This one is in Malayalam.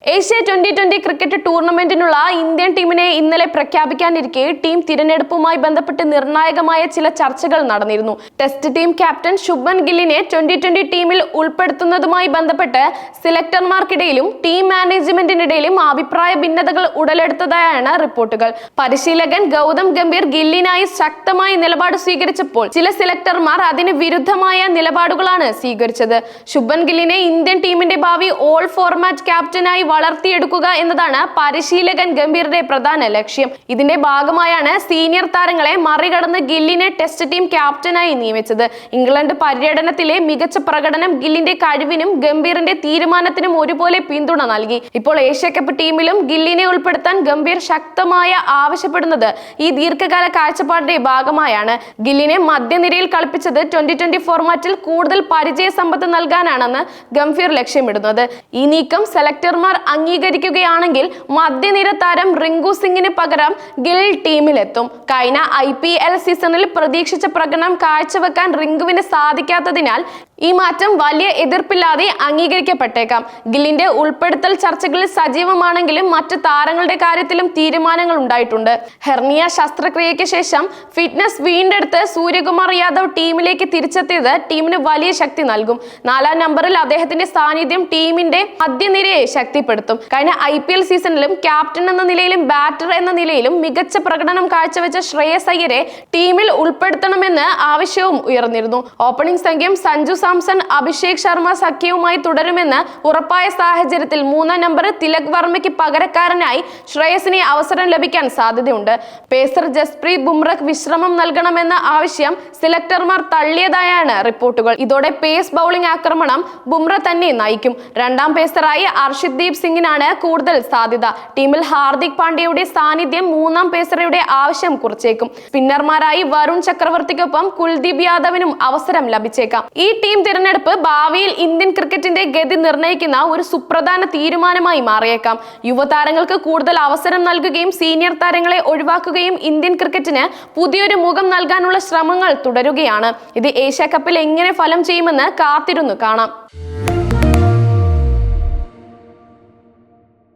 ഏഷ്യ T20 ക്രിക്കറ്റ് ടൂർണമെന്റിനുള്ള ഇന്ത്യൻ ടീമിനെ ഇന്നലെ പ്രഖ്യാപിക്കാനിരിക്കെ ടീം തിരഞ്ഞെടുപ്പുമായി ബന്ധപ്പെട്ട് നിർണായകമായ ചില ചർച്ചകൾ നടന്നിരുന്നു. ടെസ്റ്റ് ടീം ക്യാപ്റ്റൻ ശുഭ്മൻ ഗില്ലിനെ T20 ടീമിൽ ഉൾപ്പെടുത്തുന്നതുമായി ബന്ധപ്പെട്ട് സെലക്ടർമാർക്കിടയിലും ടീം മാനേജ്മെന്റിനിടയിലും അഭിപ്രായ ഭിന്നതകൾ ഉടലെടുത്തതായാണ് റിപ്പോർട്ടുകൾ. പരിശീലകൻ ഗൗതം ഗംഭീർ ഗില്ലിനായി ശക്തമായ നിലപാട് സ്വീകരിച്ചപ്പോൾ ചില സെലക്ടർമാർ അതിന് വിരുദ്ധമായ നിലപാടുകളാണ് സ്വീകരിച്ചത്. ശുഭ്മൻ ഗില്ലിനെ ഇന്ത്യൻ ടീമിന്റെ ഭാവി ഓൾ ഫോർമാറ്റ് ക്യാപ്റ്റനായി വളർത്തിയെടുക്കുക എന്നതാണ് പരിശീലകൻ ഗംഭീറിന്റെ പ്രധാന ലക്ഷ്യം. ഇതിന്റെ ഭാഗമായാണ് സീനിയർ താരങ്ങളെ മറികടന്ന് ഗില്ലിനെ ടെസ്റ്റ് ടീം ക്യാപ്റ്റനായി നിയമിച്ചത്. ഇംഗ്ലണ്ട് പര്യടനത്തിലെ മികച്ച പ്രകടനം ഗില്ലിന്റെ കഴിവിനും ഗംഭീറിന്റെ തീരുമാനത്തിനും ഒരുപോലെ പിന്തുണ നൽകി. ഇപ്പോൾ ഏഷ്യ കപ്പ് ടീമിലും ഗില്ലിനെ ഉൾപ്പെടുത്താൻ ഗംഭീർ ശക്തമായ ആവശ്യപ്പെടുന്നത് ഈ ദീർഘകാല കാഴ്ചപ്പാടിന്റെ ഭാഗമായാണ്. ഗില്ലിനെ മധ്യനിരയിൽ കളിപ്പിച്ചത് T20 ഫോർമാറ്റിൽ കൂടുതൽ പരിചയ സമ്പത്ത് നൽകാനാണെന്ന് ഗംഭീർ ലക്ഷ്യമിടുന്നത്. ഈ നീക്കം സെലക്ടർമാർ അംഗീകരിക്കുകയാണെങ്കിൽ മധ്യനിര താരം റിങ്കു സിംഗിന് പകരം ഗിൽ ടീമിലെത്തും. കഴിഞ്ഞ IPL സീസണിൽ പ്രതീക്ഷിച്ച പ്രകടനം കാഴ്ചവെക്കാൻ റിങ്കുവിന് സാധിക്കാത്തതിനാൽ ഈ മാറ്റം വലിയ എതിർപ്പില്ലാതെ അംഗീകരിക്കപ്പെട്ടേക്കാം. ഗില്ലിന്റെ ഉൾപ്പെടുത്തൽ ചർച്ചകളിൽ സജീവമാണെങ്കിലും മറ്റ് താരങ്ങളുടെ കാര്യത്തിലും തീരുമാനങ്ങൾ ഉണ്ടായിട്ടുണ്ട്. ഹെർണിയ ശസ്ത്രക്രിയയ്ക്ക് ശേഷം ഫിറ്റ്നസ് വീണ്ടെടുത്ത് സൂര്യകുമാർ യാദവ് ടീമിലേക്ക് തിരിച്ചെത്തിയത് ടീമിന് വലിയ ശക്തി നൽകും. 4-ാം നമ്പറിൽ അദ്ദേഹത്തിന്റെ സാന്നിധ്യം ടീമിന്റെ മധ്യനിരയെ ശക്തിപ്പെടുത്തും. കഴിഞ്ഞ IPL സീസണിലും ക്യാപ്റ്റൻ എന്ന നിലയിലും ബാറ്റർ എന്ന നിലയിലും മികച്ച പ്രകടനം കാഴ്ചവെച്ച ശ്രേയസ് അയ്യരെ ടീമിൽ ഉൾപ്പെടുത്തണമെന്ന് ആവശ്യവും ഉയർന്നിരുന്നു. ഓപ്പണിംഗ് സംഖ്യം സഞ്ജു സാംസൺ, അഭിഷേക് ശർമ്മ സഖ്യവുമായി തുടരുമെന്ന് ഉറപ്പായ സാഹചര്യത്തിൽ 3-ാം നമ്പർ തിലക് വർമ്മയ്ക്ക് പകരക്കാരനായി ശ്രേയസിന് അവസരം ലഭിക്കാൻ സാധ്യതയുണ്ട്. പേസർ ജസ്പ്രീത് ബുംറയ്ക്ക് വിശ്രമം നൽകണമെന്ന ആവശ്യം സെലക്ടർമാർ തള്ളിയതായാണ് റിപ്പോർട്ടുകൾ. ഇതോടെ പേസ് ബൗളിംഗ് ആക്രമണം ബുംറ തന്നെ നയിക്കും. 2-ാം പേസറായി അർഷിദ്ദീപ് സിംഗിനാണ് കൂടുതൽ സാധ്യത. ടീമിൽ ഹാർദിക് പാണ്ഡ്യയുടെ സാന്നിധ്യം 3-ാം പേസറുടെ ആവശ്യം കുറച്ചേക്കും. സ്പിന്നർമാരായി വരുൺ ചക്രവർത്തിക്കൊപ്പം കുൽദീപ് യാദവിനും അവസരം ലഭിച്ചേക്കാം. ഈ ടീം തിരഞ്ഞെടുപ്പ് ഭാവിയിൽ ഇന്ത്യൻ ക്രിക്കറ്റിന്റെ ഗതി നിർണ്ണയിക്കുന്ന ഒരു സുപ്രധാന തീരുമാനമായി മാറിയേക്കാം. യുവതാരങ്ങൾക്ക് കൂടുതൽ അവസരം നൽകുകയും സീനിയർ താരങ്ങളെ ഒഴിവാക്കുകയും ഇന്ത്യൻ ക്രിക്കറ്റിന് പുതിയൊരു മുഖം നൽകാനുള്ള ശ്രമങ്ങൾ തുടരുകയാണ്. ഇത് ഏഷ്യ കപ്പിൽ എങ്ങനെ ഫലം ചെയ്യുമെന്ന് കാത്തിരുന്നു കാണാം.